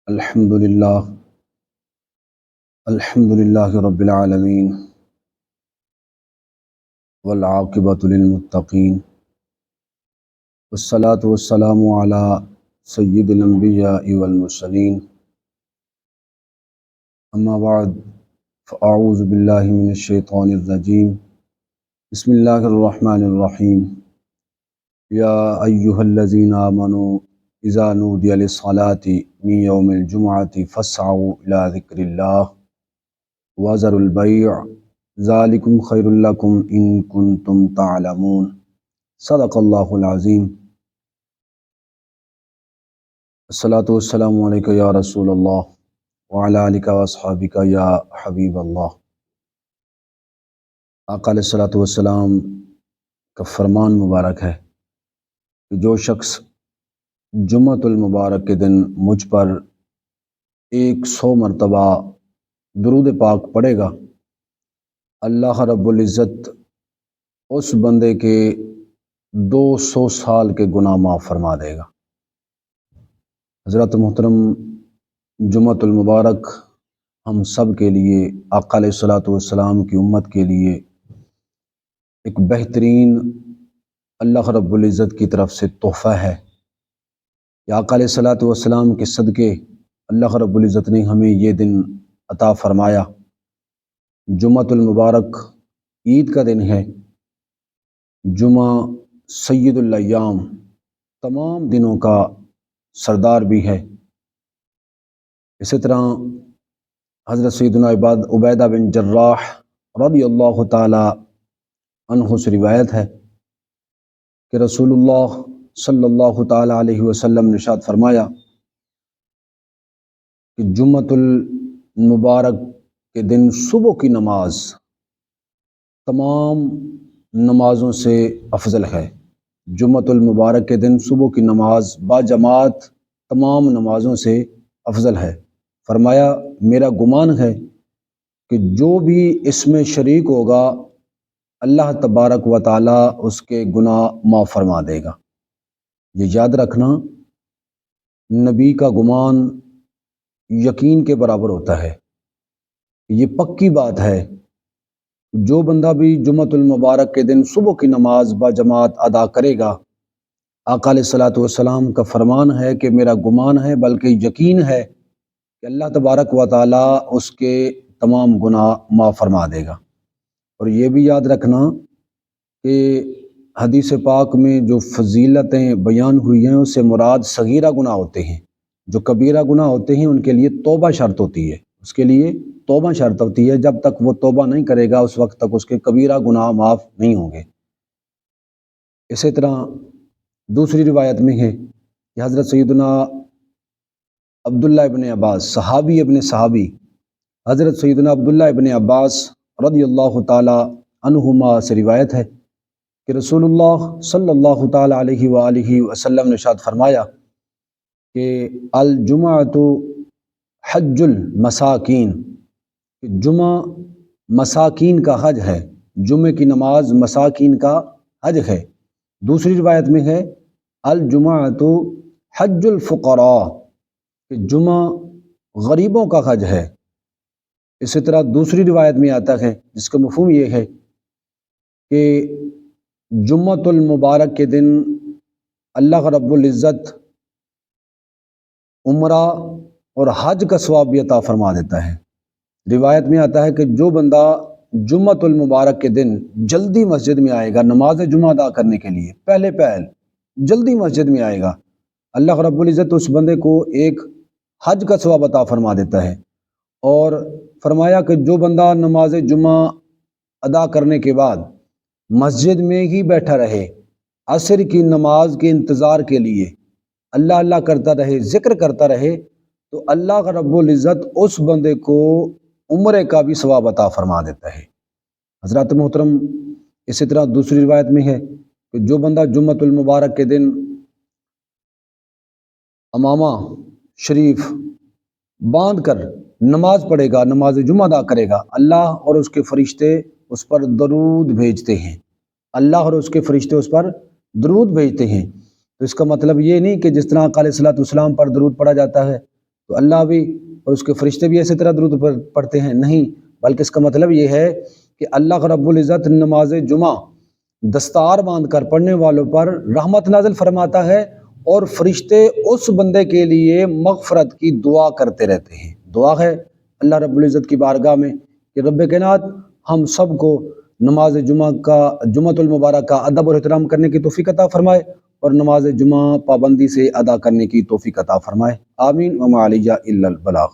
الحمد للہ رب العالمین والعاقبۃ للمتقین والصلاة والسلام علی سید الانبیاء والمرسلین اما بعد فاعوذ باللہ من الشیطان الرجیم بسم اللہ الرحمن الرحیم یا ایہا الذین آمنوا اذا نودی للصلاة من یوم الجمعۃ فاسعوا الی ذکر اللہ وذروا البیع ذالکم خیر لکم ان کنتم تعلمون صدق اللہ العظیم۔ الصلاۃ والسلام علیکہ یا رسول اللہ وعلی آلک واصحابک یا حبیب اللہ۔ آقا علیہ الصلاۃ والسلام کا فرمان مبارک ہے کہ جو شخص جمعۃ المبارک کے دن مجھ پر 100 مرتبہ درود پاک پڑھے گا، اللہ رب العزت اس بندے کے 200 سال کے گناہ معاف فرما دے گا۔ حضرت محترم، جمعۃ المبارک ہم سب کے لیے، آقا علیہ الصلاۃ والسلام کی امت کے لیے ایک بہترین اللہ رب العزت کی طرف سے تحفہ ہے کہ آقا علیہ الصلاۃ والسلام کے صدقے اللہ رب العزت نے ہمیں یہ دن عطا فرمایا۔ جمعۃ المبارک عید کا دن ہے۔ جمعہ سید الایام، تمام دنوں کا سردار بھی ہے۔ اسی طرح حضرت سیدنا عبیدہ بن جراح رضی اللہ تعالی عنہ سے روایت ہے کہ رسول اللہ صلی اللہ تعالی علیہ وسلم نے ارشاد فرمایا کہ جمعۃ المبارک کے دن صبح کی نماز تمام نمازوں سے افضل ہے۔ جمعۃ المبارک کے دن صبح کی نماز با جماعت تمام نمازوں سے افضل ہے۔ فرمایا میرا گمان ہے کہ جو بھی اس میں شریک ہوگا اللہ تبارک و تعالی اس کے گناہ معاف فرما دے گا۔ یہ یاد رکھنا، نبی کا گمان یقین کے برابر ہوتا ہے۔ یہ پکی بات ہے، جو بندہ بھی جمعۃ المبارک کے دن صبح کی نماز با جماعت ادا کرے گا، آقا علیہ الصلاۃ والسلام کا فرمان ہے کہ میرا گمان ہے بلکہ یقین ہے کہ اللہ تبارک و تعالی اس کے تمام گناہ معاف فرما دے گا۔ اور یہ بھی یاد رکھنا کہ حدیث پاک میں جو فضیلتیں بیان ہوئی ہیں اس سے مراد صغیرہ گناہ ہوتے ہیں۔ جو کبیرہ گناہ ہوتے ہیں ان کے لیے توبہ شرط ہوتی ہے، اس کے لیے توبہ شرط ہوتی ہے۔ جب تک وہ توبہ نہیں کرے گا اس وقت تک اس کے کبیرہ گناہ معاف نہیں ہوں گے۔ اسی طرح دوسری روایت میں ہے کہ حضرت سیدنا عبداللہ ابن عباس، صحابی ابن صحابی، حضرت سیدنا عبداللہ ابن عباس رضی اللہ تعالی عنہما سے روایت ہے کہ رسول اللہ صلی اللہ تعالی علیہ وآلہ وسلم نے ارشاد فرمایا کہ الجمعۃ حج المساکین، جمعہ مساکین کا حج ہے، جمعہ کی نماز مساکین کا حج ہے۔ دوسری روایت میں ہے الجمعۃ حج الفقراء، کہ جمعہ غریبوں کا حج ہے۔ اسی طرح دوسری روایت میں آتا ہے جس کا مفہوم یہ ہے کہ جمعۃ المبارک کے دن اللہ رب العزت عمرہ اور حج کا ثواب بھی عطا فرما دیتا ہے۔ روایت میں آتا ہے کہ جو بندہ جمعۃ المبارک کے دن جلدی مسجد میں آئے گا نماز جمعہ ادا کرنے کے لیے، پہلے جلدی مسجد میں آئے گا، اللہ رب العزت اس بندے کو ایک حج کا ثواب عطا فرما دیتا ہے۔ اور فرمایا کہ جو بندہ نماز جمعہ ادا کرنے کے بعد مسجد میں ہی بیٹھا رہے، عصر کی نماز کے انتظار کے لیے اللہ اللہ کرتا رہے، ذکر کرتا رہے، تو اللہ رب العزت اس بندے کو عمرے کا بھی ثواب عطا فرما دیتا ہے۔ حضرات محترم، اسی طرح دوسری روایت میں ہے کہ جو بندہ جمعۃ المبارک کے دن امامہ شریف باندھ کر نماز پڑھے گا، نماز جمعہ ادا کرے گا، اللہ اور اس کے فرشتے اس پر درود بھیجتے ہیں۔ اللہ اور اس کے فرشتے اس پر درود بھیجتے ہیں۔ تو اس کا مطلب یہ نہیں کہ جس طرح آقا علیہ الصلوۃ والسلام پر درود پڑھا جاتا ہے تو اللہ بھی اور اس کے فرشتے بھی اسی طرح درود پڑھتے ہیں؟ نہیں، بلکہ اس کا مطلب یہ ہے کہ اللہ رب العزت نماز جمعہ دستار باندھ کر پڑھنے والوں پر رحمت نازل فرماتا ہے، اور فرشتے اس بندے کے لیے مغفرت کی دعا کرتے رہتے ہیں۔ دعا ہے اللہ رب العزت کی بارگاہ میں کہ رب کائنات ہم سب کو نماز جمعۃ المبارک کا ادب اور احترام کرنے کی توفیق عطا فرمائے، اور نماز جمعہ پابندی سے ادا کرنے کی توفیق عطا فرمائے۔ آمین وما علیہ الا البلاغ۔